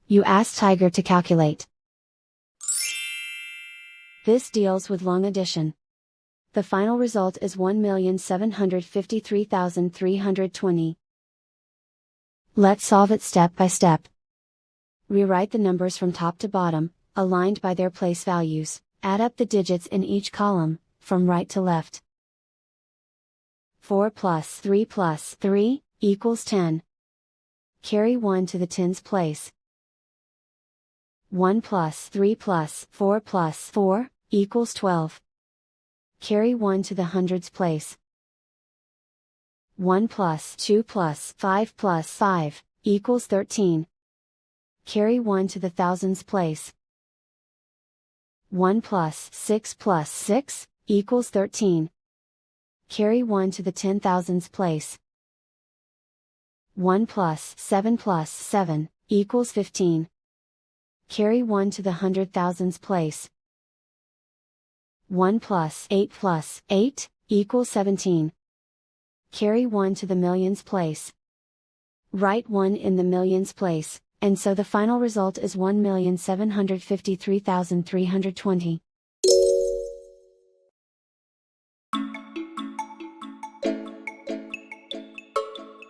You ask Tiger to calculate. This deals with long addition. The final result is 1,753,320. Let's solve it step by step. Rewrite the numbers from top to bottom, aligned by their place values. Add up the digits in each column, from right to left. 4 plus 3 plus 3 equals 10. Carry 1 to the tens place. 1 plus 3 plus 4 plus 4 equals 12. Carry 1 to the hundreds place. 1 plus 2 plus 5 plus 5 equals 13. Carry 1 to the thousands place. 1 plus 6 plus 6 equals 13. Carry 1 to the 10,000s place. 1 plus 7 equals 15. Carry 1 to the 100,000s place. 1 plus 8 equals 17. Carry 1 to the millions place. Write 1 in the millions place, and so the final result is 1,753,320.